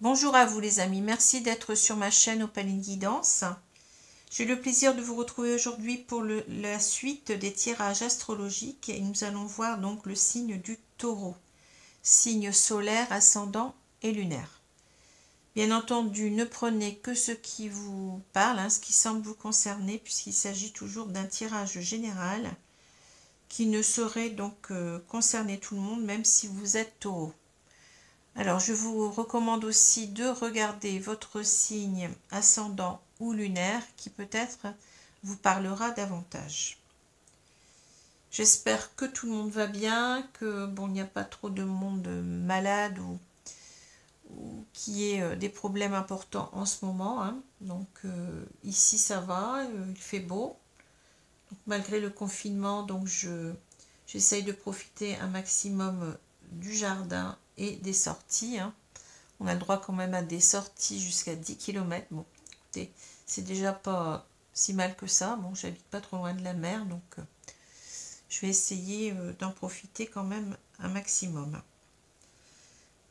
Bonjour à vous les amis, merci d'être sur ma chaîne Opaline Guidance. J'ai le plaisir de vous retrouver aujourd'hui pour la suite des tirages astrologiques et nous allons voir donc le signe du Taureau, signe solaire, ascendant et lunaire. Bien entendu, ne prenez que ce qui vous parle, ce qui semble vous concerner, puisqu'il s'agit toujours d'un tirage général qui ne saurait donc concerner tout le monde, même si vous êtes Taureau. Alors, je vous recommande aussi de regarder votre signe ascendant ou lunaire qui peut-être vous parlera davantage. J'espère que tout le monde va bien, que bon, il n'y a pas trop de monde malade ou qui ait des problèmes importants en ce moment. Donc, ici, ça va, il fait beau. Donc, malgré le confinement, donc j'essaye de profiter un maximum du jardin et des sorties. On a le droit quand même à des sorties jusqu'à 10 km. Bon, écoutez, c'est déjà pas si mal que ça. Bon, j'habite pas trop loin de la mer, donc je vais essayer d'en profiter quand même un maximum.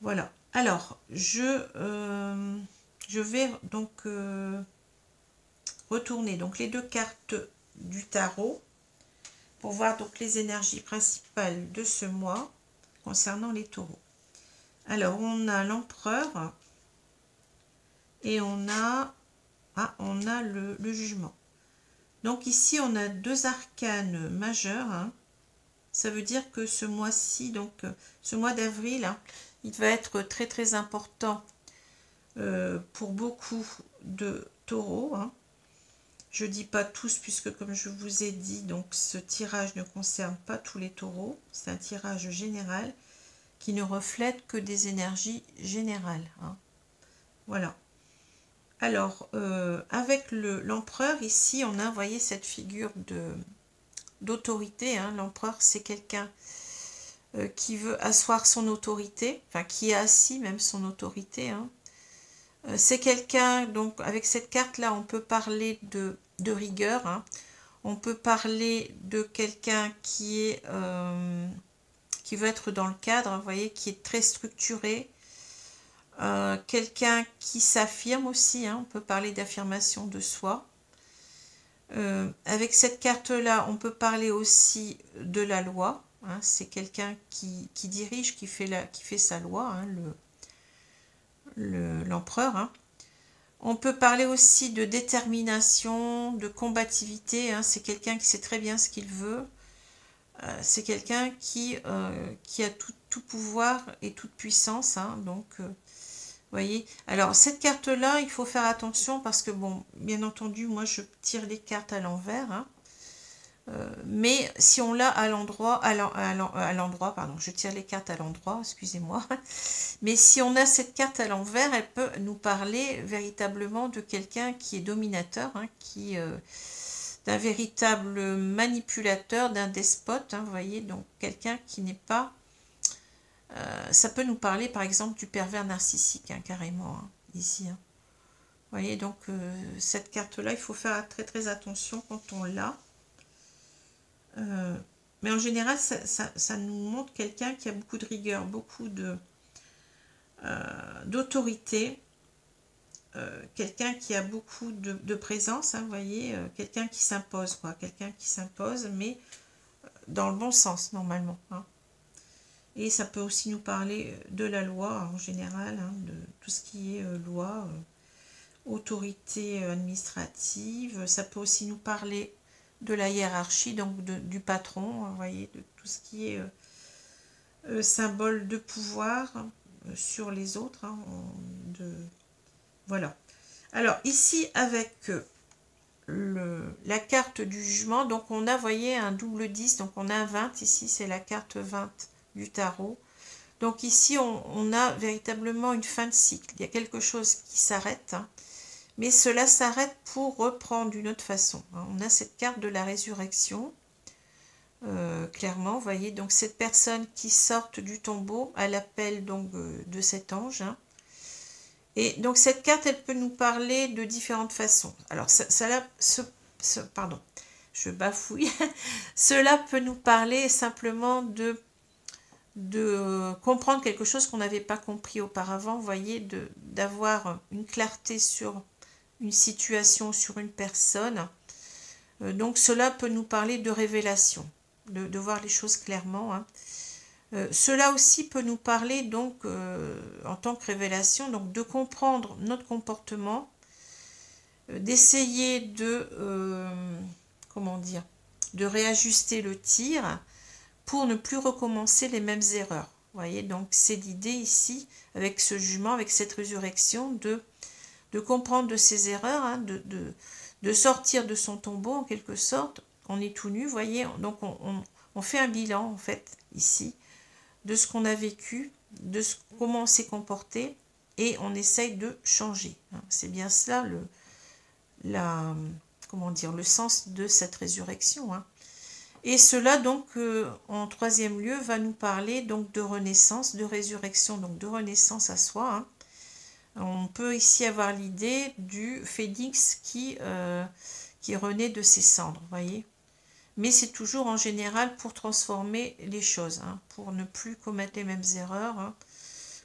Voilà. Alors, je vais donc retourner donc les deux cartes du tarot pour voir donc les énergies principales de ce mois concernant les taureaux. Alors, on a l'empereur et on a le jugement. Donc ici, on a deux arcanes majeurs. Ça veut dire que ce mois-ci, donc ce mois d'avril, il va être très très important pour beaucoup de taureaux. Je ne dis pas tous, puisque comme je vous ai dit, donc ce tirage ne concerne pas tous les taureaux. C'est un tirage général qui ne reflète que des énergies générales. Voilà. Alors, avec l'empereur, ici, on a, vous voyez, cette figure d'autorité. L'empereur, c'est quelqu'un qui veut asseoir son autorité, enfin, qui a assis même son autorité. C'est quelqu'un, donc, avec cette carte-là, on peut parler de rigueur. On peut parler de quelqu'un qui veut être dans le cadre, vous voyez, qui est très structuré. Quelqu'un qui s'affirme aussi, on peut parler d'affirmation de soi. Avec cette carte-là, on peut parler aussi de la loi. C'est quelqu'un qui dirige, qui fait sa loi, l'empereur. On peut parler aussi de détermination, de combativité. C'est quelqu'un qui sait très bien ce qu'il veut. C'est quelqu'un qui a tout pouvoir et toute puissance. Donc, voyez, alors cette carte-là, il faut faire attention parce que, bon, bien entendu, moi je tire les cartes à l'envers. Mais si on l'a à l'endroit, pardon, je tire les cartes à l'endroit, excusez-moi. Mais si on a cette carte à l'envers, elle peut nous parler véritablement de quelqu'un qui est dominateur, d'un véritable manipulateur, d'un despote, vous voyez, donc quelqu'un qui n'est pas... ça peut nous parler par exemple du pervers narcissique, carrément, ici. Vous voyez, donc cette carte-là, il faut faire très très attention quand on l'a. Mais en général, ça nous montre quelqu'un qui a beaucoup de rigueur, beaucoup d'autorité, quelqu'un qui a beaucoup de présence, vous voyez, quelqu'un qui s'impose, quoi, quelqu'un qui s'impose, mais dans le bon sens, normalement. Et ça peut aussi nous parler de la loi, en général, de tout ce qui est loi, autorité administrative. Ça peut aussi nous parler de la hiérarchie, donc du patron, vous voyez, de tout ce qui est symbole de pouvoir sur les autres. Voilà. Alors, ici, avec la carte du jugement, donc on a, vous voyez, un double 10, donc on a un 20, ici c'est la carte 20 du tarot. Donc ici, on a véritablement une fin de cycle. Il y a quelque chose qui s'arrête, mais cela s'arrête pour reprendre d'une autre façon. On a cette carte de la résurrection, clairement, vous voyez, donc cette personne qui sort du tombeau à l'appel donc de cet ange. Et donc cette carte, elle peut nous parler de différentes façons. Alors, pardon, je bafouille. Cela peut nous parler simplement de comprendre quelque chose qu'on n'avait pas compris auparavant, vous voyez, d'avoir une clarté sur une situation, sur une personne. Donc cela peut nous parler de révélation, de voir les choses clairement, hein. Cela aussi peut nous parler donc en tant que révélation, donc de comprendre notre comportement, d'essayer comment dire, de réajuster le tir pour ne plus recommencer les mêmes erreurs. Vous voyez, donc c'est l'idée ici, avec ce jugement, avec cette résurrection, de comprendre de ses erreurs, hein, de sortir de son tombeau en quelque sorte. On est tout nu, vous voyez, donc on fait un bilan en fait ici de ce qu'on a vécu, de comment on s'est comporté, et on essaye de changer. C'est bien cela comment dire, le sens de cette résurrection, hein. Et cela donc en troisième lieu va nous parler donc de renaissance, de résurrection, donc de renaissance à soi, hein. On peut ici avoir l'idée du phénix qui renaît de ses cendres, voyez. Mais c'est toujours en général pour transformer les choses, hein, pour ne plus commettre les mêmes erreurs, hein,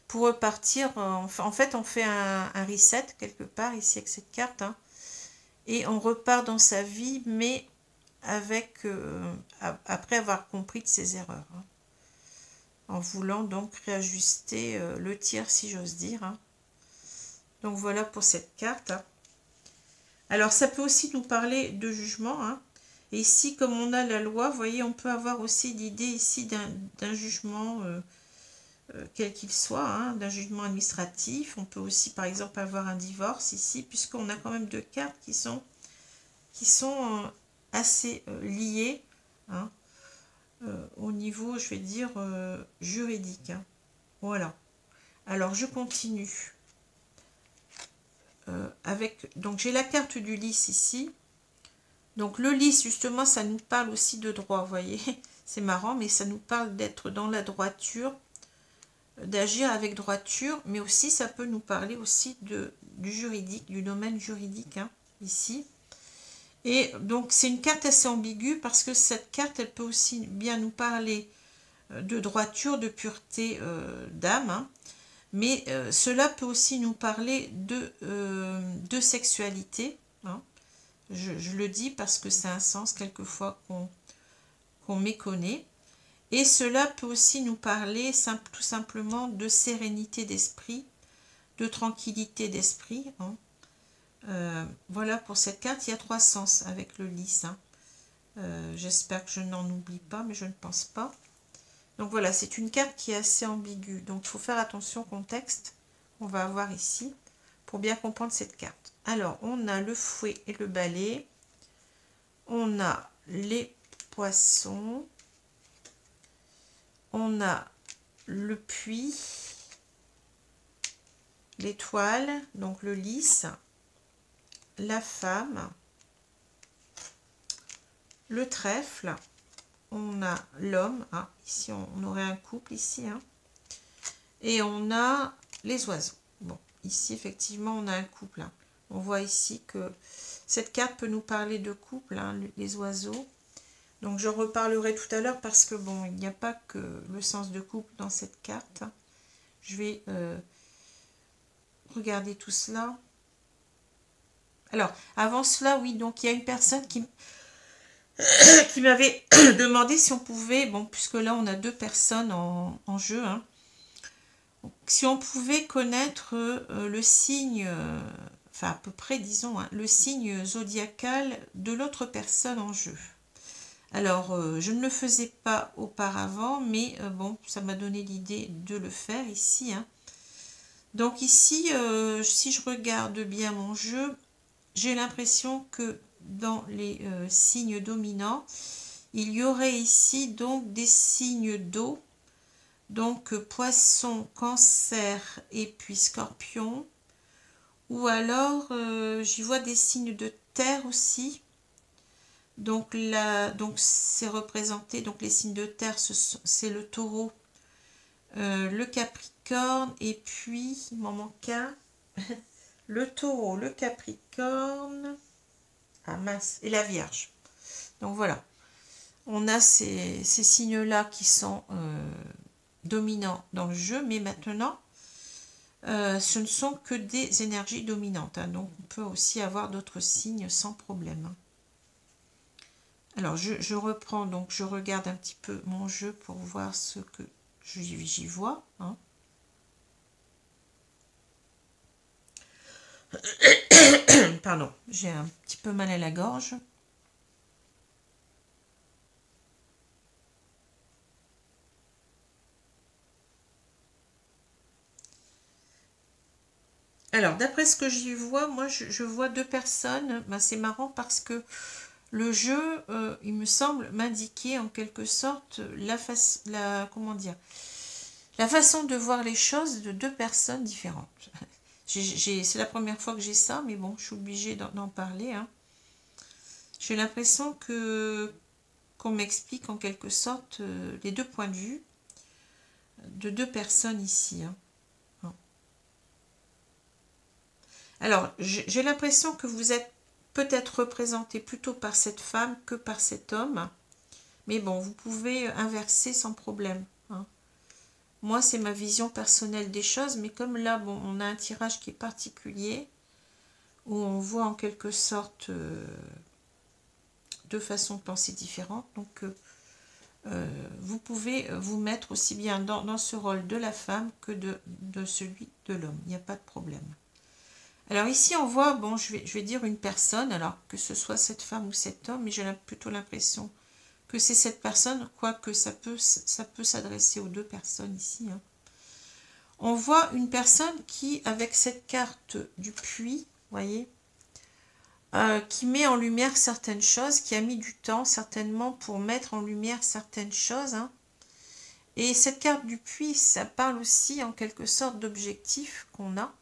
pour repartir. En fait, on fait un reset quelque part ici avec cette carte, hein, et on repart dans sa vie, mais avec après avoir compris de ses erreurs, hein, en voulant donc réajuster le tir, si j'ose dire, hein. Donc voilà pour cette carte. Alors ça peut aussi nous parler de jugement, hein. Et ici, comme on a la loi, vous voyez, on peut avoir aussi l'idée ici d'un jugement, quel qu'il soit, hein, d'un jugement administratif. On peut aussi, par exemple, avoir un divorce ici, puisqu'on a quand même deux cartes qui sont assez liées, hein, au niveau, je vais dire, juridique, hein. Voilà. Alors, je continue. Donc, j'ai la carte du lys ici. Donc le lys, justement, ça nous parle aussi de droit, vous voyez. C'est marrant, mais ça nous parle d'être dans la droiture, d'agir avec droiture, mais aussi ça peut nous parler aussi du juridique, du domaine juridique, hein, ici. Et donc c'est une carte assez ambiguë parce que cette carte, elle peut aussi bien nous parler de droiture, de pureté d'âme, hein, mais cela peut aussi nous parler de sexualité, hein. Je le dis parce que c'est un sens quelquefois qu'on méconnaît. Et cela peut aussi nous parler tout simplement de sérénité d'esprit, de tranquillité d'esprit, hein. Voilà pour cette carte, il y a trois sens avec le lys, hein. J'espère que je n'en oublie pas, mais je ne pense pas. Donc voilà, c'est une carte qui est assez ambiguë. Donc il faut faire attention au contexte qu'on va avoir ici pour bien comprendre cette carte. Alors, on a le fouet et le balai. On a les poissons. On a le puits. L'étoile, donc le lys. La femme. Le trèfle. On a l'homme. Ah, ici, on aurait un couple ici, hein. Et on a les oiseaux. Bon, ici, effectivement, on a un couple, hein. On voit ici que cette carte peut nous parler de couple, hein, les oiseaux. Donc, je reparlerai tout à l'heure parce que, bon, il n'y a pas que le sens de couple dans cette carte. Je vais regarder tout cela. Alors, avant cela, oui, donc il y a une personne qui m'avait demandé si on pouvait, bon, puisque là, on a deux personnes en jeu, hein, si on pouvait connaître le signe, enfin à peu près disons, hein, le signe zodiacal de l'autre personne en jeu. Alors je ne le faisais pas auparavant, mais bon, ça m'a donné l'idée de le faire ici, hein. Donc ici, si je regarde bien mon jeu, j'ai l'impression que dans les signes dominants, il y aurait ici donc des signes d'eau. Donc poisson, cancer et puis scorpion. Ou alors j'y vois des signes de terre aussi. Donc là, donc c'est représenté, donc les signes de terre, c'est le taureau, le capricorne, et puis il m'en manque un. Le taureau, le capricorne, ah mince, et la vierge. Donc voilà. On a ces signes-là qui sont dominant dans le jeu, mais maintenant, ce ne sont que des énergies dominantes. Hein, donc, on peut aussi avoir d'autres signes sans problème. Hein. Alors, je reprends, donc je regarde un petit peu mon jeu pour voir ce que j'y vois. Hein. Pardon, j'ai un petit peu mal à la gorge. Alors, d'après ce que j'y vois, moi, je vois deux personnes. Ben, c'est marrant parce que le jeu, il me semble, m'indiquer en quelque sorte comment dire, la façon de voir les choses de deux personnes différentes. C'est la première fois que j'ai ça, mais bon, je suis obligée d'en parler. Hein. J'ai l'impression qu'on m'explique en quelque sorte les deux points de vue de deux personnes ici. Hein. Alors, j'ai l'impression que vous êtes peut-être représenté plutôt par cette femme que par cet homme. Mais bon, vous pouvez inverser sans problème. Hein. Moi, c'est ma vision personnelle des choses, mais comme là, bon, on a un tirage qui est particulier, où on voit en quelque sorte deux façons de penser différentes. Donc, vous pouvez vous mettre aussi bien dans ce rôle de la femme que de celui de l'homme. Il n'y a pas de problème. Alors ici, on voit, bon, je vais dire une personne, alors que ce soit cette femme ou cet homme, mais j'ai plutôt l'impression que c'est cette personne, quoique ça peut s'adresser aux deux personnes ici. Hein. On voit une personne qui, avec cette carte du puits, voyez, qui met en lumière certaines choses, qui a mis du temps certainement pour mettre en lumière certaines choses. Hein. Et cette carte du puits, ça parle aussi en quelque sorte d'objectifs qu'on a,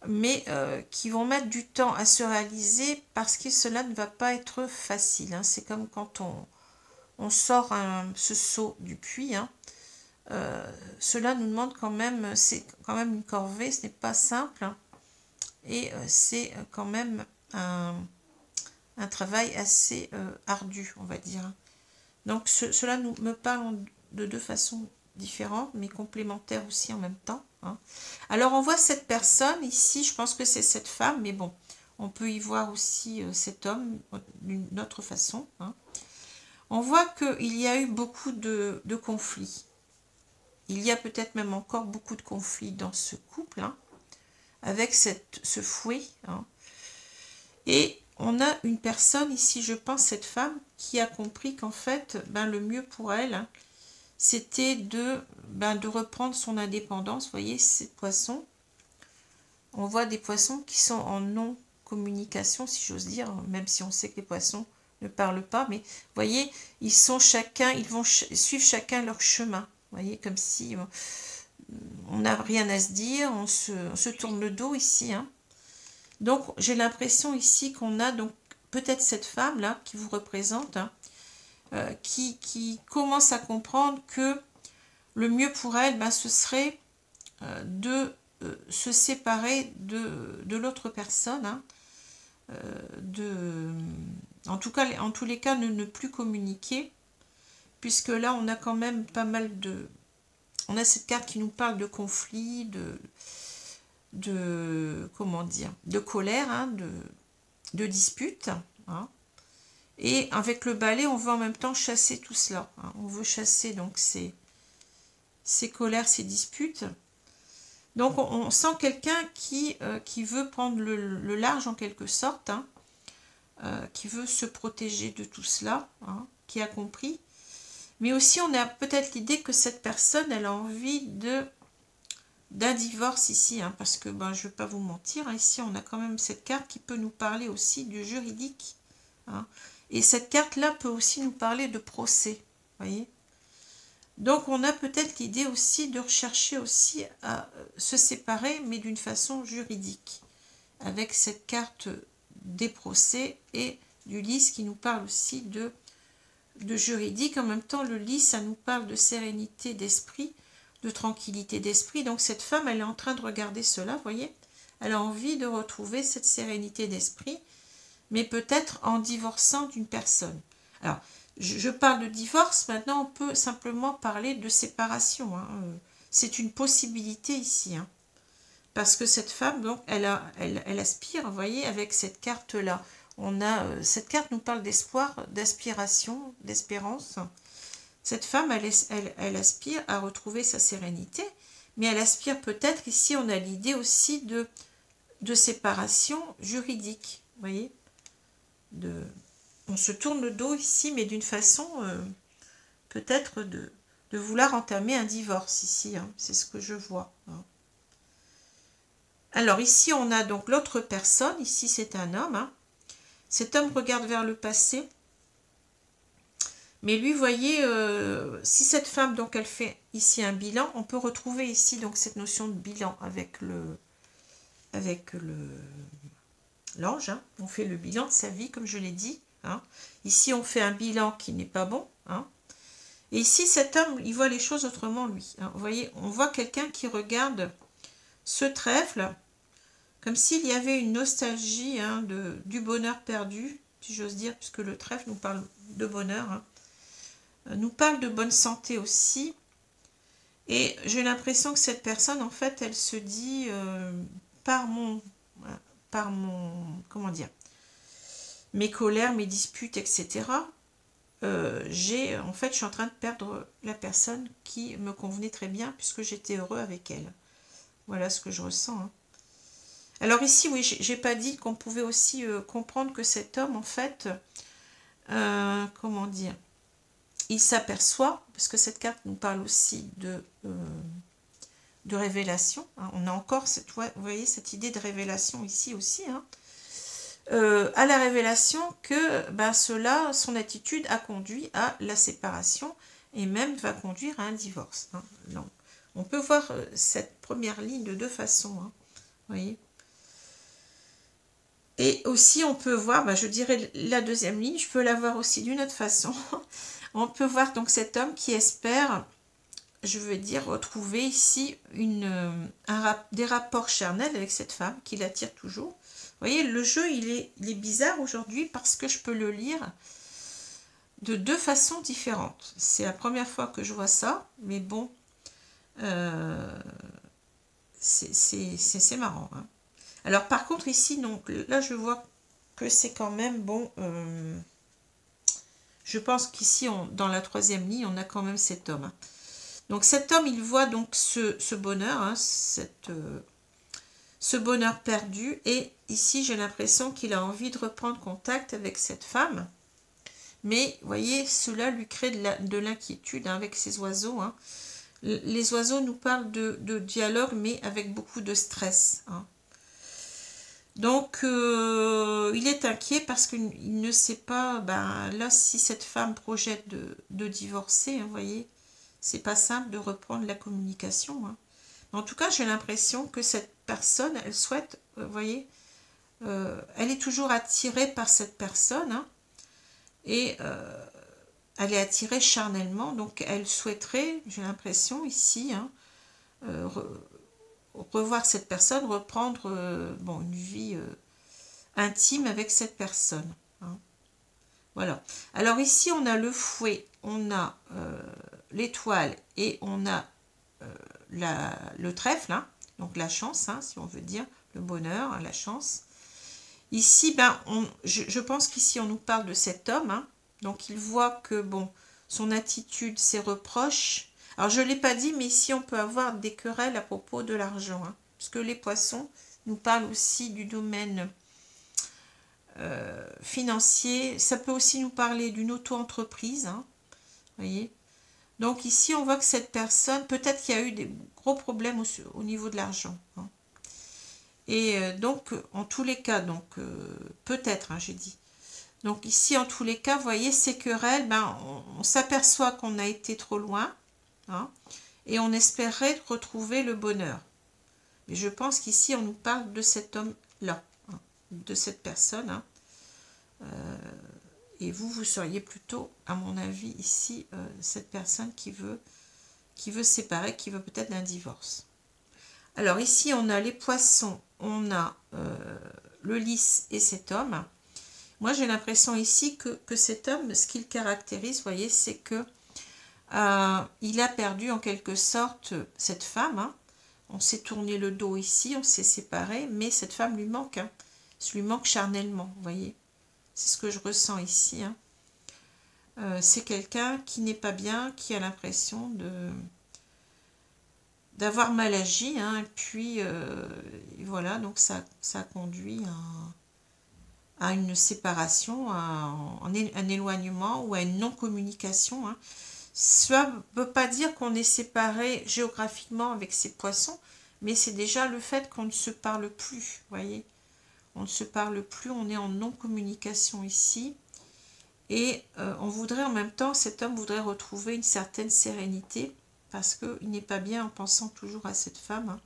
mais qui vont mettre du temps à se réaliser parce que cela ne va pas être facile. Hein. C'est comme quand on sort ce seau du puits. Hein. Cela nous demande quand même, c'est quand même une corvée, ce n'est pas simple. Hein. Et c'est quand même un travail assez ardu, on va dire. Donc cela me parle de deux façons différentes, mais complémentaires aussi en même temps. Hein. Alors on voit cette personne ici, je pense que c'est cette femme, mais bon, on peut y voir aussi cet homme d'une autre façon. Hein. On voit qu'il y a eu beaucoup de conflits. Il y a peut-être même encore beaucoup de conflits dans ce couple, hein, avec ce fouet. Hein. Et on a une personne ici, je pense, cette femme, qui a compris qu'en fait, ben, le mieux pour elle, hein, c'était de reprendre son indépendance. Vous voyez, ces poissons, on voit des poissons qui sont en non-communication, si j'ose dire, même si on sait que les poissons ne parlent pas, mais vous voyez, ils vont suivre chacun leur chemin. Vous voyez, comme si on n'a rien à se dire, on se tourne le dos ici. Hein. Donc, j'ai l'impression ici qu'on a donc peut-être cette femme-là qui vous représente, hein, qui commence à comprendre que le mieux pour elle, ben, ce serait de se séparer de l'autre personne, hein, en tous les cas, ne plus communiquer, puisque là, on a quand même pas mal on a cette carte qui nous parle de conflit, comment dire, de colère, hein, de dispute. Hein. Et avec le balai, on veut en même temps chasser tout cela. Hein. On veut chasser donc ces colères, ces disputes. Donc on sent quelqu'un qui veut prendre le large en quelque sorte, hein, qui veut se protéger de tout cela, hein, qui a compris. Mais aussi on a peut-être l'idée que cette personne, elle a envie d'un divorce ici, hein, parce que ben, je ne vais pas vous mentir, hein, ici on a quand même cette carte qui peut nous parler aussi du juridique. Hein, et cette carte-là peut aussi nous parler de procès, voyez. Donc on a peut-être l'idée aussi de rechercher aussi à se séparer, mais d'une façon juridique, avec cette carte des procès et du lys qui nous parle aussi de juridique. En même temps, le lys, ça nous parle de sérénité d'esprit, de tranquillité d'esprit. Donc cette femme, elle est en train de regarder cela, vous voyez. Elle a envie de retrouver cette sérénité d'esprit, mais peut-être en divorçant d'une personne. Alors, je parle de divorce, maintenant on peut simplement parler de séparation. Hein. C'est une possibilité ici. Hein. Parce que cette femme, donc, elle aspire, vous voyez, avec cette carte-là. Cette carte nous parle d'espoir, d'aspiration, d'espérance. Cette femme, elle aspire à retrouver sa sérénité, mais elle aspire peut-être, ici on a l'idée aussi de séparation juridique, vous voyez. On se tourne le dos ici, mais d'une façon peut-être de vouloir entamer un divorce ici, hein. C'est ce que je vois. Hein. Alors ici on a donc l'autre personne, ici c'est un homme. Hein. Cet homme regarde vers le passé. Mais lui, voyez, si cette femme, donc, elle fait ici un bilan, on peut retrouver ici, donc, cette notion de bilan avec l'ange. Hein. On fait le bilan de sa vie, comme je l'ai dit. Hein. Ici, on fait un bilan qui n'est pas bon. Hein. Et ici, cet homme, il voit les choses autrement, lui. Hein. Vous voyez, on voit quelqu'un qui regarde ce trèfle, comme s'il y avait une nostalgie hein, du bonheur perdu, si j'ose dire, puisque le trèfle nous parle de bonheur, hein. Nous parle de bonne santé aussi. Et j'ai l'impression que cette personne, en fait, elle se dit comment dire, mes colères, mes disputes, etc. En fait, je suis en train de perdre la personne qui me convenait très bien puisque j'étais heureux avec elle. Voilà ce que je ressens. Hein. Alors ici, oui, j'ai pas dit qu'on pouvait aussi comprendre que cet homme, en fait, comment dire, il s'aperçoit, parce que cette carte nous parle aussi de révélation. Hein. On a encore, vous voyez, cette idée de révélation ici aussi. Hein. À la révélation que son attitude a conduit à la séparation et même va conduire à un divorce. Hein. Donc, on peut voir cette première ligne de deux façons. Hein. Vous voyez. Et aussi, on peut voir, je dirais la deuxième ligne, je peux la voir aussi d'une autre façon. On peut voir donc cet homme qui espère, je veux dire, retrouver ici des rapports charnels avec cette femme qui l'attire toujours. Vous voyez, le jeu, il est bizarre aujourd'hui parce que je peux le lire de deux façons différentes. C'est la première fois que je vois ça, mais bon, c'est marrant. Hein. Alors par contre ici, donc, là je vois que c'est quand même bon... je pense qu'ici, dans la troisième ligne, on a quand même cet homme. Hein. Donc cet homme, il voit donc ce bonheur, hein, ce bonheur perdu. Et ici, j'ai l'impression qu'il a envie de reprendre contact avec cette femme. Mais, vous voyez, cela lui crée de l'inquiétude hein, avec ces oiseaux. Hein. Les oiseaux nous parlent de dialogue, mais avec beaucoup de stress. Hein. Donc, il est inquiet parce qu'il ne sait pas, là, si cette femme projette de divorcer, hein, vous voyez, c'est pas simple de reprendre la communication. Hein. En tout cas, j'ai l'impression que cette personne, elle souhaite, vous voyez, elle est toujours attirée par cette personne, hein, et elle est attirée charnellement, donc elle souhaiterait, j'ai l'impression ici, hein, revoir cette personne, reprendre une vie intime avec cette personne. Hein. Voilà. Alors ici, on a le fouet, on a l'étoile et on a le trèfle, hein, donc la chance, hein, si on veut dire, le bonheur, la chance. Ici, je pense qu'ici, on nous parle de cet homme. Hein, donc, il voit que, son attitude, ses reproches... Alors, je ne l'ai pas dit, mais ici, on peut avoir des querelles à propos de l'argent. Hein, parce que les poissons nous parlent aussi du domaine financier. Ça peut aussi nous parler d'une auto-entreprise. Hein, voyez. Donc, ici, on voit que cette personne, peut-être qu'il y a eu des gros problèmes au niveau de l'argent. Hein. Et donc, en tous les cas, peut-être, hein, j'ai dit. Donc, ici, en tous les cas, vous voyez, ces querelles, on s'aperçoit qu'on a été trop loin. Hein, et on espérait retrouver le bonheur. Mais je pense qu'ici, on nous parle de cet homme-là, hein, de cette personne. Hein. Et vous seriez plutôt, à mon avis, ici, cette personne qui veut se séparer, qui veut peut-être un divorce. Alors ici, on a les poissons, on a le lys et cet homme. Moi, j'ai l'impression ici que cet homme, ce qu'il caractérise, vous voyez, c'est que il a perdu en quelque sorte cette femme. Hein. On s'est tourné le dos ici, on s'est séparés, mais cette femme lui manque. Hein. Ça lui manque charnellement, vous voyez. C'est ce que je ressens ici. Hein. C'est quelqu'un qui n'est pas bien, qui a l'impression d'avoir mal agi. Hein, et puis, voilà, donc ça conduit à une séparation, un éloignement ou à une non-communication. Hein. Cela ne veut pas dire qu'on est séparé géographiquement avec ces poissons, mais c'est déjà le fait qu'on ne se parle plus, voyez. On ne se parle plus, on est en non-communication ici. Et on voudrait en même temps, cet homme voudrait retrouver une certaine sérénité, parce qu'il n'est pas bien en pensant toujours à cette femme.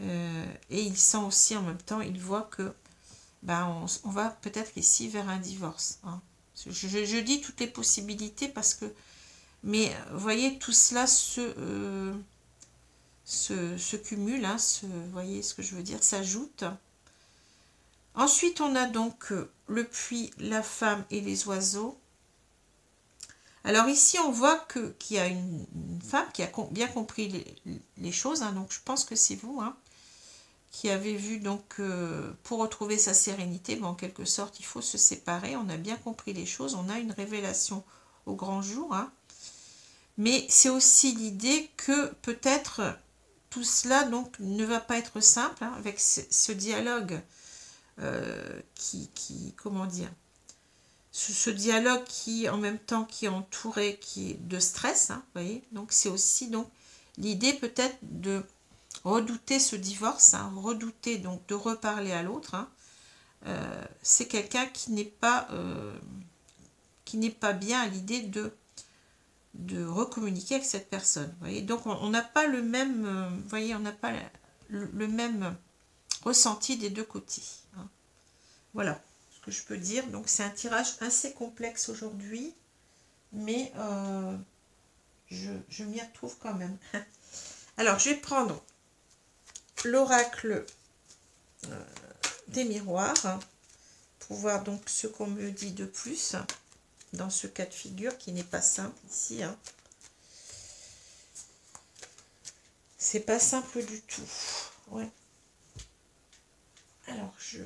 Hein. Et il sent aussi en même temps, il voit que on va peut-être ici vers un divorce. Hein. Je dis toutes les possibilités parce que, mais vous voyez, tout cela se cumule, hein, vous voyez ce que je veux dire, s'ajoute. Ensuite, on a donc le puits, la femme et les oiseaux. Alors ici, on voit qu'il y a une femme qui a bien compris les choses, hein, donc je pense que c'est vous, hein, qui avez vu, donc, pour retrouver sa sérénité, en quelque sorte, il faut se séparer, on a bien compris les choses, on a une révélation au grand jour, hein, mais c'est aussi l'idée que peut-être tout cela donc ne va pas être simple, hein, avec ce dialogue comment dire, ce dialogue qui en même temps qui est entouré de stress, hein, vous voyez, donc c'est aussi donc l'idée peut-être de redouter ce divorce, hein, redouter donc de reparler à l'autre. Hein. C'est quelqu'un qui n'est pas bien à l'idée de recommuniquer avec cette personne. Vous voyez, donc on n'a pas le même, vous voyez, on n'a pas le même ressenti des deux côtés. Hein. Voilà ce que je peux dire. Donc c'est un tirage assez complexe aujourd'hui, mais je m'y retrouve quand même. Alors je vais prendre l'oracle des miroirs hein, pour voir donc ce qu'on me dit de plus dans ce cas de figure qui n'est pas simple ici. Hein. C'est pas simple du tout. Ouais. Alors je...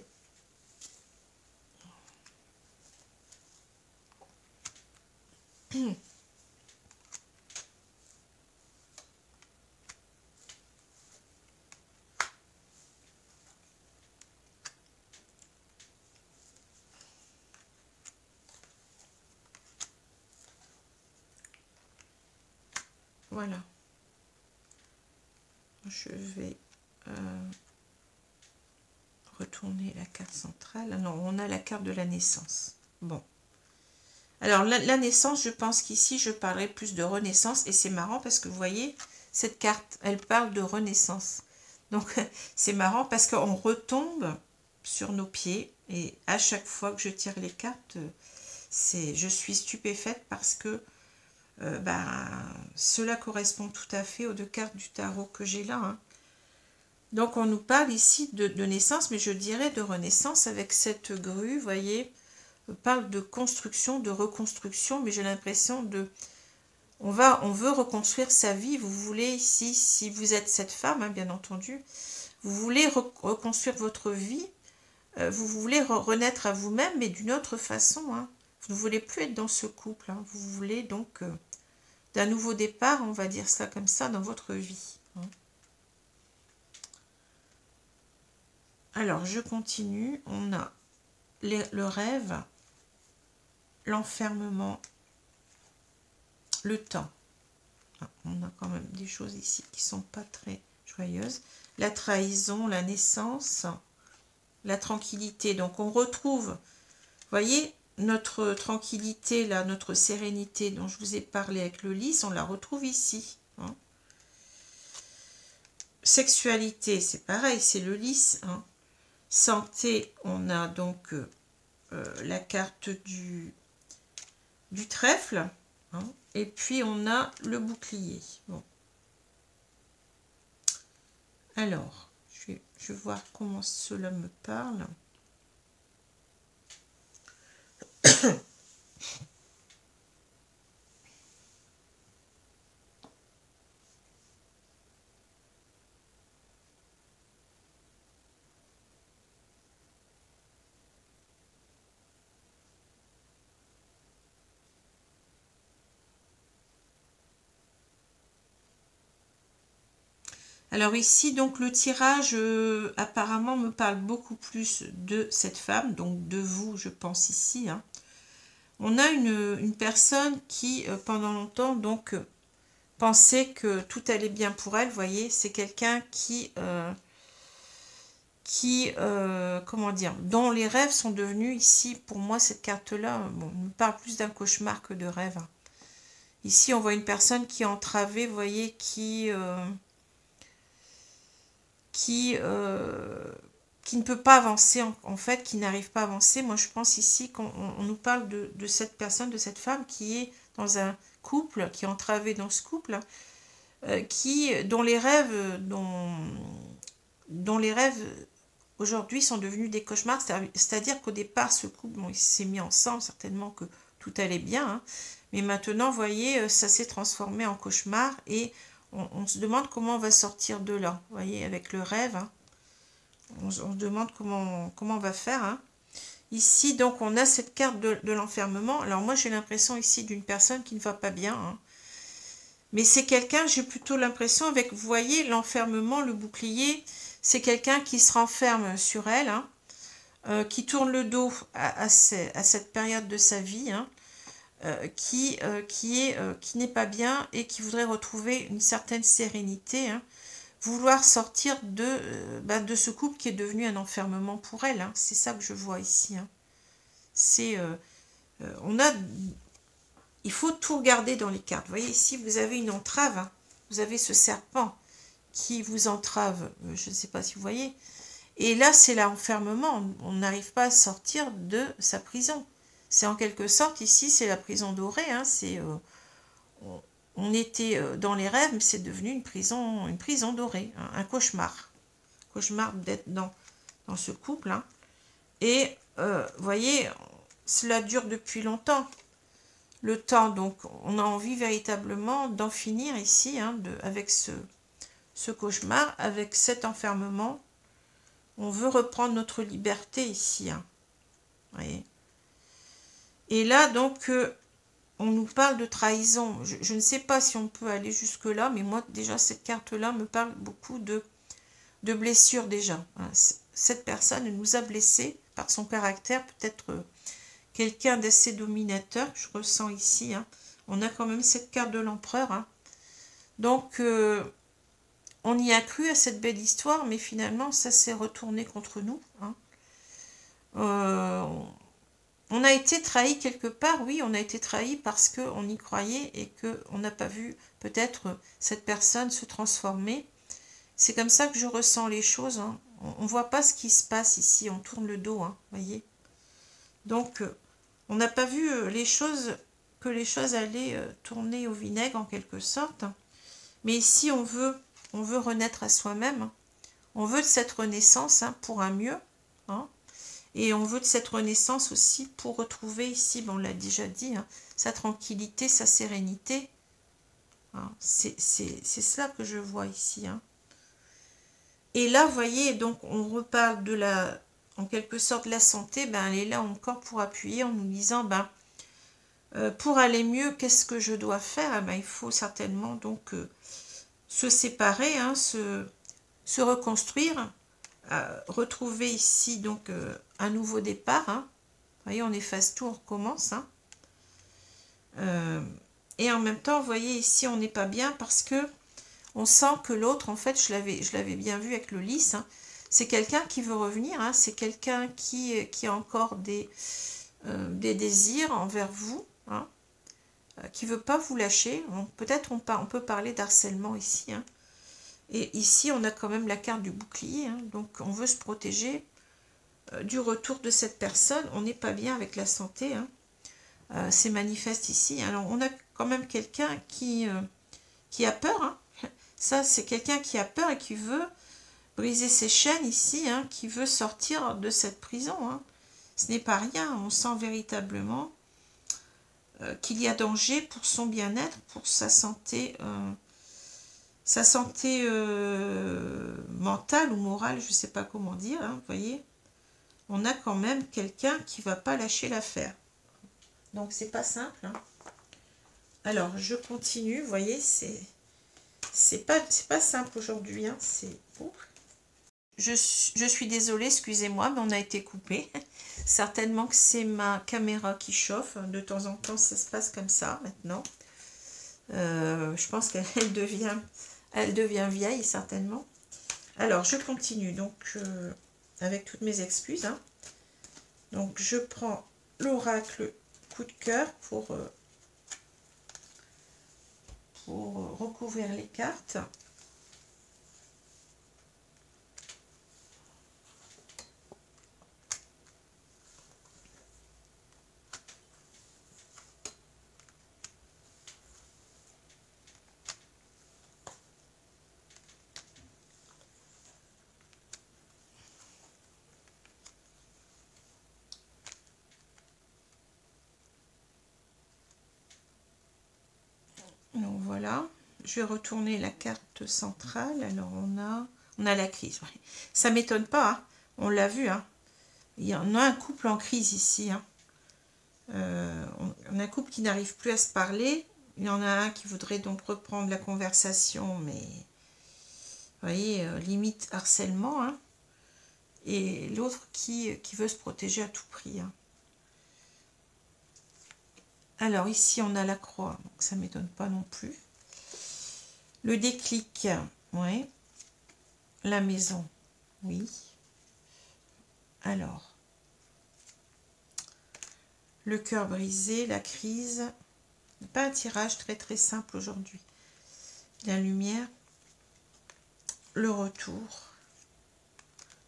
Voilà. Je vais retourner la carte centrale. Ah non, on a la carte de la naissance. Bon. Alors, la naissance, je pense qu'ici, je parlerai plus de renaissance. Et c'est marrant parce que vous voyez, cette carte, elle parle de renaissance. Donc, c'est marrant parce qu'on retombe sur nos pieds. Et à chaque fois que je tire les cartes, je suis stupéfaite parce que cela correspond tout à fait aux deux cartes du tarot que j'ai là. Hein. Donc, on nous parle ici de naissance, mais je dirais de renaissance avec cette grue, vous voyez, on parle de construction, de reconstruction, mais j'ai l'impression on veut reconstruire sa vie. Vous voulez ici, si vous êtes cette femme, hein, bien entendu, vous voulez reconstruire votre vie, vous voulez renaître à vous-même, mais d'une autre façon. Hein. Vous ne voulez plus être dans ce couple. Hein. Vous voulez donc d'un nouveau départ, on va dire ça comme ça, dans votre vie. Hein. Alors, je continue. On a le rêve, l'enfermement, le temps. On a quand même des choses ici qui ne sont pas très joyeuses. La trahison, la naissance, la tranquillité. Donc, on retrouve, vous voyez, notre tranquillité, là, notre sérénité dont je vous ai parlé avec le lys, on la retrouve ici. Hein. Sexualité, c'est pareil, c'est le lys. Hein. Santé, on a donc la carte du trèfle. Hein. Et puis, on a le bouclier. Bon. Alors, je vais voir comment cela me parle. Alors ici, donc le tirage apparemment me parle beaucoup plus de cette femme, donc de vous, je pense ici. Hein. On a une personne qui, pendant longtemps, donc, pensait que tout allait bien pour elle. Vous voyez, c'est quelqu'un comment dire, dont les rêves sont devenus ici, pour moi, cette carte-là, bon, me parle plus d'un cauchemar que de rêve. Hein. Ici, on voit une personne qui est entravée, vous voyez, qui ne peut pas avancer, en fait, qui n'arrive pas à avancer. Moi, je pense ici qu'on nous parle de cette personne, de cette femme qui est dans un couple, qui est entravée dans ce couple, dont les rêves, dont les rêves aujourd'hui sont devenus des cauchemars. C'est-à-dire qu'au départ, ce couple, bon, il s'est mis ensemble, certainement que tout allait bien, hein, mais maintenant, vous voyez, ça s'est transformé en cauchemar et on se demande comment on va sortir de là, vous voyez, avec le rêve. Hein. On se demande comment on va faire. Hein. Ici, donc, on a cette carte de l'enfermement. Alors, moi, j'ai l'impression ici d'une personne qui ne va pas bien. Hein. Mais c'est quelqu'un, j'ai plutôt l'impression, avec, vous voyez, l'enfermement, le bouclier, c'est quelqu'un qui se renferme sur elle, hein, qui tourne le dos à cette période de sa vie, hein, qui n'est pas bien et qui voudrait retrouver une certaine sérénité, hein, vouloir sortir de ce couple qui est devenu un enfermement pour elle. Hein. C'est ça que je vois ici. Hein. Il faut tout regarder dans les cartes. Vous voyez ici, vous avez une entrave. Hein. Vous avez ce serpent qui vous entrave. Je ne sais pas si vous voyez. Et là, c'est l'enfermement. On n'arrive pas à sortir de sa prison. C'est en quelque sorte, ici, c'est la prison dorée. Hein. On était dans les rêves, mais c'est devenu une prison dorée, hein, un cauchemar. Cauchemar d'être dans ce couple. Hein. Et, vous voyez, cela dure depuis longtemps. Le temps, donc, on a envie véritablement d'en finir ici, hein, avec ce cauchemar, avec cet enfermement. On veut reprendre notre liberté ici. Hein. Vous voyez. Et là, donc, on nous parle de trahison. Je ne sais pas si on peut aller jusque-là, mais moi, déjà, cette carte-là me parle beaucoup de blessures déjà. Cette personne nous a blessés par son caractère, peut-être quelqu'un d'assez dominateur, je ressens ici. Hein. On a quand même cette carte de l'empereur. Hein. Donc, on y a cru à cette belle histoire, mais finalement, ça s'est retourné contre nous. Hein. On a été trahi quelque part, oui, on a été trahi parce qu'on y croyait et qu'on n'a pas vu peut-être cette personne se transformer. C'est comme ça que je ressens les choses. Hein. On ne voit pas ce qui se passe ici, on tourne le dos, hein, voyez. Donc, on n'a pas vu que les choses allaient tourner au vinaigre en quelque sorte. Mais ici, on veut renaître à soi-même. Hein. On veut de cette renaissance, hein, pour un mieux. Hein. Et on veut de cette renaissance aussi pour retrouver ici, bon, on l'a déjà dit, hein, sa tranquillité, sa sérénité. Hein, c'est cela que je vois ici. Hein. Et là, vous voyez, donc on reparle de en quelque sorte, la santé. Ben, elle est là encore pour appuyer en nous disant, ben, pour aller mieux, qu'est-ce que je dois faire? Ben, il faut certainement donc se séparer, hein, se reconstruire. Retrouver ici donc un nouveau départ. Hein. Vous voyez, on efface tout, on recommence. Hein. Et en même temps, vous voyez, ici, on n'est pas bien parce que on sent que l'autre, en fait, je l'avais bien vu avec le lys, hein, c'est quelqu'un qui veut revenir, hein, c'est quelqu'un qui a encore des désirs envers vous, hein, qui ne veut pas vous lâcher. Peut-être on peut parler d'harcèlement ici, hein. Et ici, on a quand même la carte du bouclier. Hein, donc, on veut se protéger du retour de cette personne. On n'est pas bien avec la santé. Hein. C'est manifeste ici. Alors, on a quand même quelqu'un qui a peur. Hein. Ça, c'est quelqu'un qui a peur et qui veut briser ses chaînes ici. Hein, qui veut sortir de cette prison. Hein. Ce n'est pas rien, on sent véritablement qu'il y a danger pour son bien-être, pour sa santé mentale ou morale, je ne sais pas comment dire, hein, vous voyez. On a quand même quelqu'un qui ne va pas lâcher l'affaire. Donc, c'est pas simple. Hein. Alors, je continue, vous voyez, c'est pas simple aujourd'hui. Hein, c'est... Je suis désolée, excusez-moi, mais on a été coupé. Certainement que c'est ma caméra qui chauffe. De temps en temps, ça se passe comme ça maintenant. Je pense qu'elle devient vieille, certainement. Alors, je continue, donc, avec toutes mes excuses. Hein. Donc, je prends l'oracle coup de cœur pour recouvrir les cartes. Donc voilà, je vais retourner la carte centrale. Alors on a la crise. Ouais. Ça m'étonne pas, hein. On l'a vu. Hein. Il y en a un couple en crise ici. Hein. On a un couple qui n'arrive plus à se parler. Il y en a un qui voudrait donc reprendre la conversation, mais vous voyez, limite harcèlement. Hein. Et l'autre qui veut se protéger à tout prix. Hein. Alors ici on a la croix, donc ça ne m'étonne pas non plus. Le déclic, oui. La maison, oui. Alors, le cœur brisé, la crise. Pas un tirage très très simple aujourd'hui. La lumière, le retour,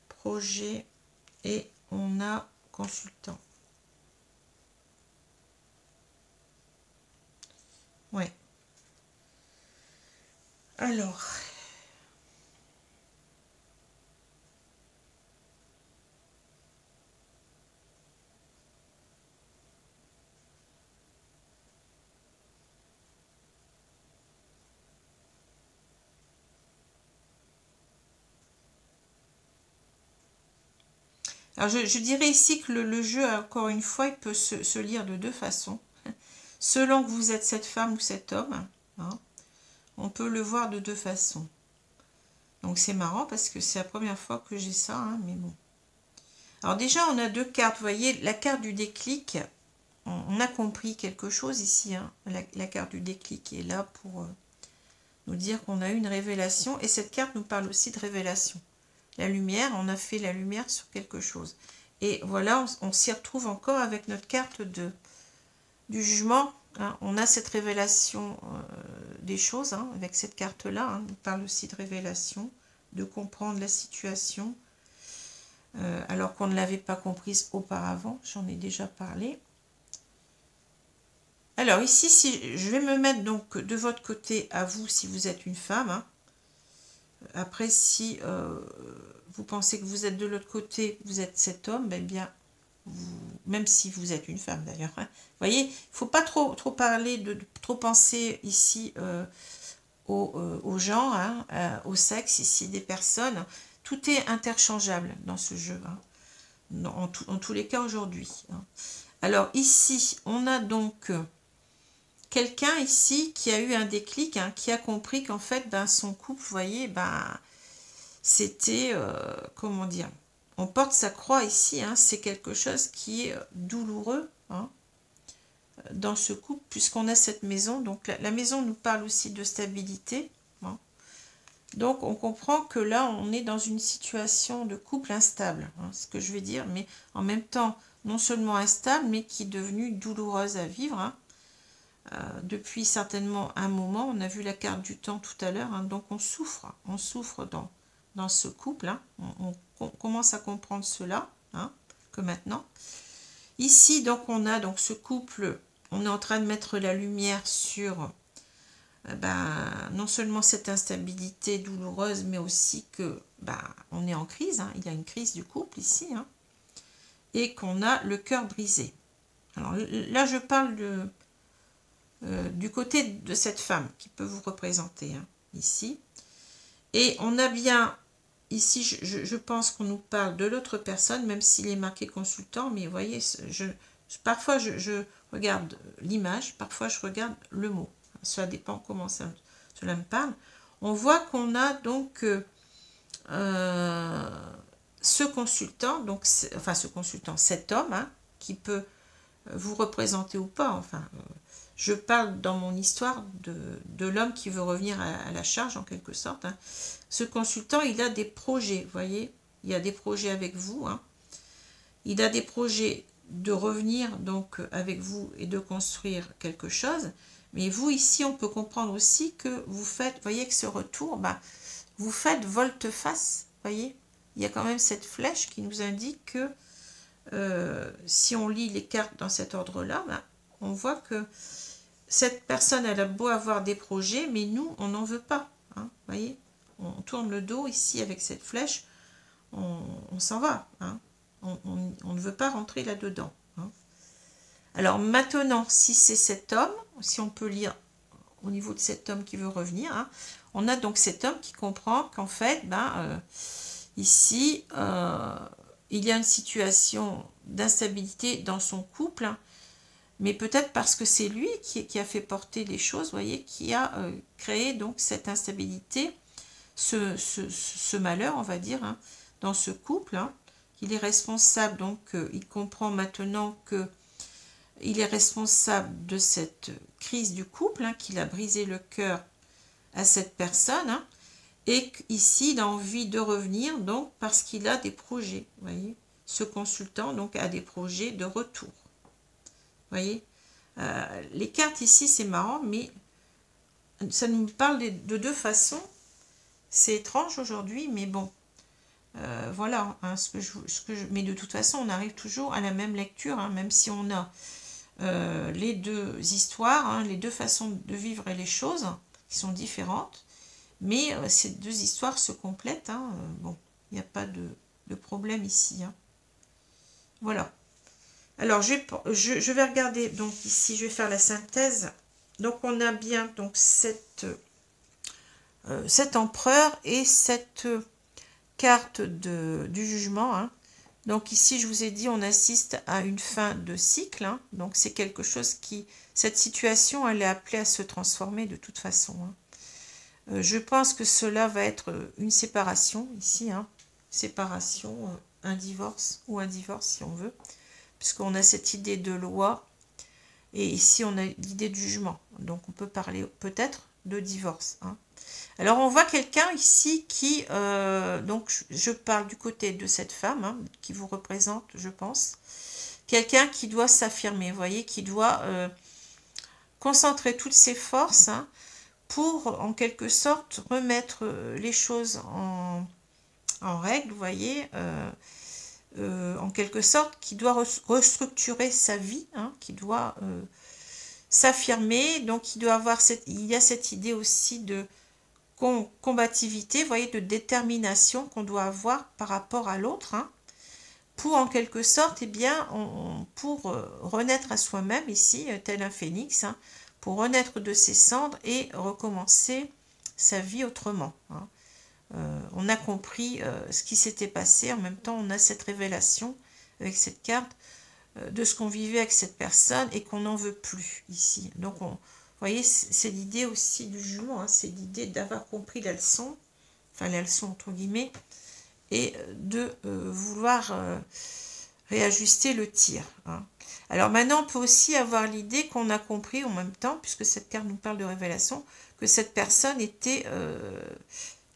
projet et on a consultant. Ouais. Alors, je dirais ici que le jeu, encore une fois, il peut se lire de deux façons. Selon que vous êtes cette femme ou cet homme, hein, on peut le voir de deux façons. Donc c'est marrant parce que c'est la première fois que j'ai ça, hein, mais bon. Alors déjà, on a deux cartes. Vous voyez, la carte du déclic, on a compris quelque chose ici. Hein. La carte du déclic est là pour nous dire qu'on a eu une révélation. Et cette carte nous parle aussi de révélation. La lumière, on a fait la lumière sur quelque chose. Et voilà, on s'y retrouve encore avec notre carte du jugement. Hein. On a cette révélation des choses, hein, avec cette carte-là. Hein. On parle aussi de révélation, de comprendre la situation, alors qu'on ne l'avait pas comprise auparavant. J'en ai déjà parlé. Alors ici, si je vais me mettre donc de votre côté à vous, si vous êtes une femme. Hein. Après, si vous pensez que vous êtes de l'autre côté, vous êtes cet homme, ben bien, même si vous êtes une femme d'ailleurs. Hein. Vous voyez, il ne faut pas trop parler, trop penser ici au genre, hein, au sexe, ici des personnes. Tout est interchangeable dans ce jeu, hein, en tous les cas aujourd'hui. Hein. Alors ici, on a donc quelqu'un ici qui a eu un déclic, hein, qui a compris qu'en fait, ben, son couple, vous voyez, ben, c'était, comment dire, on porte sa croix ici, hein, c'est quelque chose qui est douloureux, hein, dans ce couple, puisqu'on a cette maison. Donc la maison nous parle aussi de stabilité. Hein. Donc on comprend que là, on est dans une situation de couple instable, hein, ce que je vais dire, mais en même temps, non seulement instable, mais qui est devenue douloureuse à vivre, hein. Depuis certainement un moment. On a vu la carte du temps tout à l'heure, hein, donc on souffre dans ce couple. Hein. On commence à comprendre cela, hein, que maintenant. Ici, donc, on a donc ce couple, on est en train de mettre la lumière sur non seulement cette instabilité douloureuse, mais aussi que on est en crise. Hein. Il y a une crise du couple ici. Hein. et qu'on a le cœur brisé. Alors là, je parle du côté de cette femme qui peut vous représenter, hein, ici. Et on a bien, ici, je pense qu'on nous parle de l'autre personne, même s'il est marqué consultant, mais vous voyez, parfois je regarde l'image, parfois je regarde le mot. Ça dépend comment cela me parle. On voit qu'on a donc ce consultant, donc, enfin ce consultant, cet homme, hein, qui peut vous représenter ou pas, enfin, je parle dans mon histoire de l'homme qui veut revenir à la charge en quelque sorte, hein. Ce consultant, il a des projets, vous voyez, il a des projets avec vous, hein. Il a des projets de revenir donc avec vous et de construire quelque chose, mais vous ici, on peut comprendre aussi que vous faites, vous voyez que ce retour, bah, vous faites volte-face, vous voyez, il y a quand même cette flèche qui nous indique que si on lit les cartes dans cet ordre-là, ben, on voit que cette personne, elle a beau avoir des projets, mais nous, on n'en veut pas. Hein, voyez, on tourne le dos ici avec cette flèche, on s'en va. Hein, on ne veut pas rentrer là-dedans. Hein. Alors maintenant, si c'est cet homme, si on peut lire au niveau de cet homme qui veut revenir, hein, on a donc cet homme qui comprend qu'en fait, ben, ici, il y a une situation d'instabilité dans son couple, hein, mais peut-être parce que c'est lui qui a fait porter les choses, vous voyez, qui a créé donc cette instabilité, ce malheur, on va dire, hein, dans ce couple. Hein. Il est responsable, donc il comprend maintenant que il est responsable de cette crise du couple, hein, qu'il a brisé le cœur à cette personne, hein, et qu'ici, il a envie de revenir, donc, parce qu'il a des projets, vous voyez. Ce consultant, donc, a des projets de retour. Vous voyez. Les cartes ici, c'est marrant, mais ça nous parle de deux façons. C'est étrange aujourd'hui, mais bon. Voilà, hein, mais de toute façon, on arrive toujours à la même lecture, hein, même si on a les deux histoires, hein, les deux façons de vivre les choses qui sont différentes. Mais ces deux histoires se complètent. Hein. Bon, il n'y a pas de problème ici. Hein. Voilà. Alors, je vais regarder. Donc, ici, je vais faire la synthèse. Donc, on a bien donc cet empereur et cette carte du jugement. Hein. Donc, ici, je vous ai dit, on assiste à une fin de cycle. Hein. Donc, c'est quelque chose qui... Cette situation, elle est appelée à se transformer de toute façon. Hein. Je pense que cela va être une séparation ici, hein. Séparation, un divorce ou un divorce si on veut, puisqu'on a cette idée de loi et ici on a l'idée de jugement. Donc on peut parler peut-être de divorce. Hein. Alors on voit quelqu'un ici qui, donc je parle du côté de cette femme, hein, qui vous représente, je pense, quelqu'un qui doit s'affirmer, vous voyez, qui doit concentrer toutes ses forces, hein, pour, en quelque sorte, remettre les choses en règle, vous voyez, en quelque sorte, qui doit restructurer sa vie, hein, qui doit s'affirmer, donc il doit avoir il y a cette idée aussi de combativité, vous voyez, de détermination qu'on doit avoir par rapport à l'autre, hein, pour, en quelque sorte, eh bien, pour renaître à soi-même, ici, tel un phénix, hein, pour renaître de ses cendres et recommencer sa vie autrement. Hein. On a compris ce qui s'était passé, en même temps on a cette révélation avec cette carte de ce qu'on vivait avec cette personne et qu'on n'en veut plus ici. Donc vous voyez, c'est l'idée aussi du jugement, hein, c'est l'idée d'avoir compris la leçon, enfin la leçon entre guillemets, et de vouloir réajuster le tir. Hein. Alors maintenant, on peut aussi avoir l'idée qu'on a compris en même temps, puisque cette carte nous parle de révélation, que cette personne était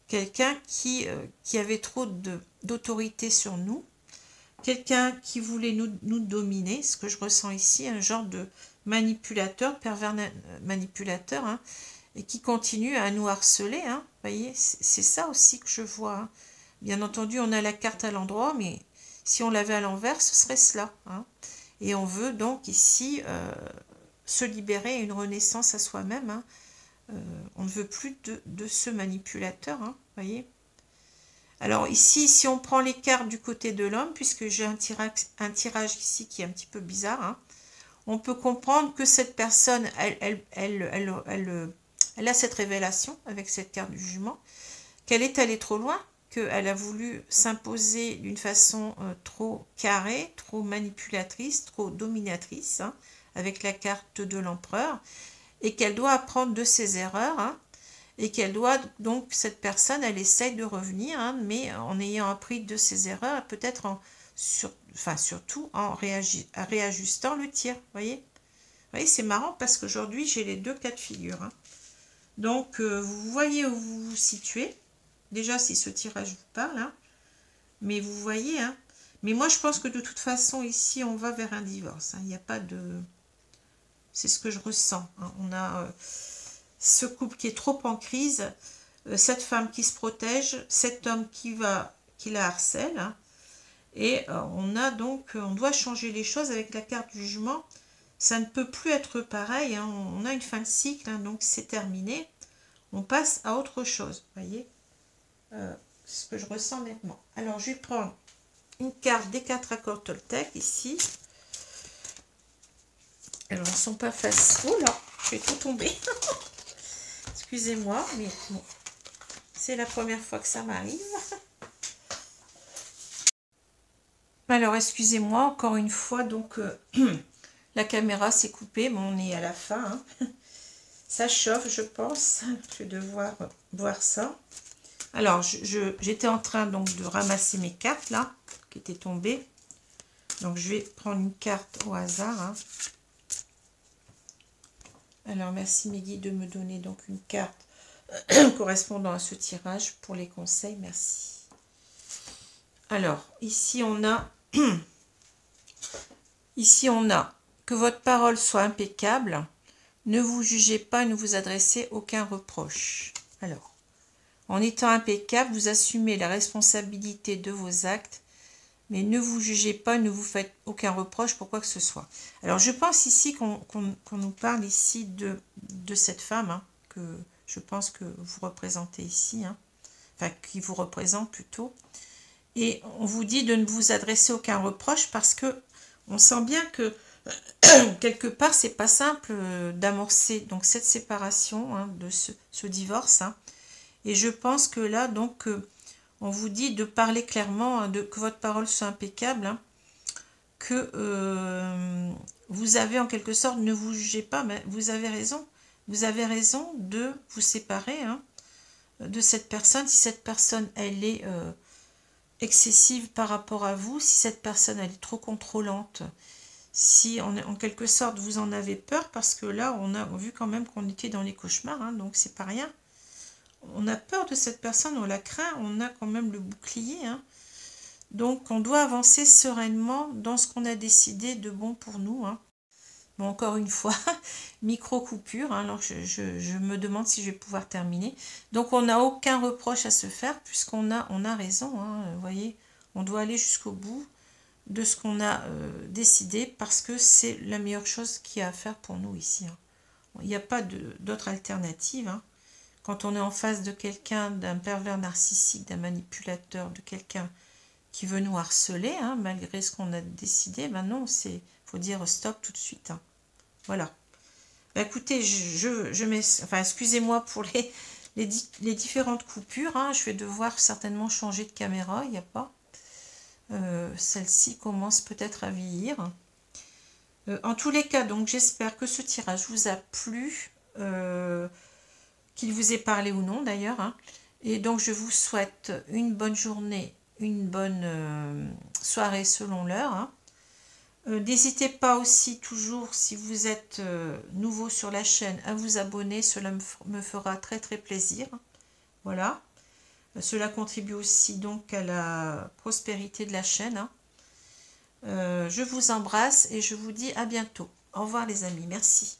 quelqu'un qui avait trop d'autorité sur nous, quelqu'un qui voulait nous dominer, ce que je ressens ici, un genre de manipulateur, pervers manipulateur, hein, et qui continue à nous harceler. Hein, voyez, c'est ça aussi que je vois. Hein. Bien entendu, on a la carte à l'endroit, mais si on l'avait à l'envers, ce serait cela. Hein. Et on veut donc ici se libérer, une renaissance à soi-même. Hein. On ne veut plus de ce manipulateur, hein, voyez. Alors ici, si on prend les cartes du côté de l'homme, puisque j'ai un tirage ici qui est un petit peu bizarre, hein, on peut comprendre que cette personne, elle a cette révélation avec cette carte du jugement, qu'elle est allée trop loin, qu'elle a voulu s'imposer d'une façon trop carrée, trop manipulatrice, trop dominatrice, hein, avec la carte de l'empereur, et qu'elle doit apprendre de ses erreurs, hein, et qu'elle doit, donc cette personne, elle essaye de revenir, hein, mais en ayant appris de ses erreurs, peut-être surtout en réajustant le tir, vous voyez, c'est marrant parce qu'aujourd'hui, j'ai les deux cas de figure, hein. Donc, vous voyez où vous vous situez, déjà si ce tirage vous parle, hein, mais vous voyez, hein, mais moi je pense que de toute façon, ici, on va vers un divorce, hein, il n'y a pas de... C'est ce que je ressens, hein. On a ce couple qui est trop en crise, cette femme qui se protège, cet homme qui la harcèle, hein, et on doit changer les choses avec la carte du jugement. Ça ne peut plus être pareil, hein. On a une fin de cycle, hein, donc c'est terminé, on passe à autre chose, vous voyez, c'est ce que je ressens nettement. Alors je vais prendre une carte des 4 accords Toltec ici. Alors, elles ne sont pas faciles. Oh là, je vais tout tomber. Excusez-moi, mais bon, c'est la première fois que ça m'arrive. Alors, excusez-moi, encore une fois, donc, la caméra s'est coupée, mais on est à la fin, hein. Ça chauffe, je pense. Je vais devoir voir ça. Alors, j'étais en train donc de ramasser mes cartes, là, qui étaient tombées. Donc, je vais prendre une carte au hasard, hein. Alors, merci mes guides de me donner donc une carte correspondant à ce tirage pour les conseils. Merci. Alors, ici, on a que votre parole soit impeccable. Ne vous jugez pas, ne vous adressez aucun reproche. Alors, en étant impeccable, vous assumez la responsabilité de vos actes, mais ne vous jugez pas, ne vous faites aucun reproche pour quoi que ce soit. Alors, je pense ici qu'on nous parle ici de cette femme, hein, que je pense que vous représentez ici, hein, enfin, qui vous représente plutôt. Et on vous dit de ne vous adresser aucun reproche parce que on sent bien que quelque part, c'est pas simple d'amorcer donc cette séparation, hein, de ce divorce, hein. Et je pense que là, donc, on vous dit de parler clairement, hein, que votre parole soit impeccable, hein, que vous avez en quelque sorte, ne vous jugez pas, mais vous avez raison. Vous avez raison de vous séparer, hein, de cette personne. Si cette personne, elle est excessive par rapport à vous, si cette personne, elle est trop contrôlante, si en quelque sorte vous en avez peur, parce que là, on a vu quand même qu'on était dans les cauchemars, hein, donc c'est pas rien. On a peur de cette personne, on la craint, on a quand même le bouclier, hein. Donc, on doit avancer sereinement dans ce qu'on a décidé de bon pour nous, hein. Bon, encore une fois, micro-coupure, hein, alors je me demande si je vais pouvoir terminer. Donc, on n'a aucun reproche à se faire, puisqu'on a raison, hein, vous voyez. On doit aller jusqu'au bout de ce qu'on a décidé, parce que c'est la meilleure chose qu'il y a à faire pour nous ici, hein. Il n'y a pas d'autre alternative, hein. Quand on est en face de quelqu'un, d'un pervers narcissique, d'un manipulateur, de quelqu'un qui veut nous harceler, hein, malgré ce qu'on a décidé, ben non, faut dire stop tout de suite, hein. Voilà. Ben écoutez, enfin, excusez-moi pour les différentes coupures, hein. Je vais devoir certainement changer de caméra, il n'y a pas. Celle-ci commence peut-être à vieillir. En tous les cas, donc j'espère que ce tirage vous a plu, qu'il vous ait parlé ou non d'ailleurs, hein. Et donc je vous souhaite une bonne journée, une bonne soirée selon l'heure, hein. N'hésitez pas aussi toujours, si vous êtes nouveau sur la chaîne, à vous abonner, cela me fera très très plaisir. Voilà, cela contribue aussi donc à la prospérité de la chaîne, hein. Je vous embrasse et je vous dis à bientôt. Au revoir les amis, merci.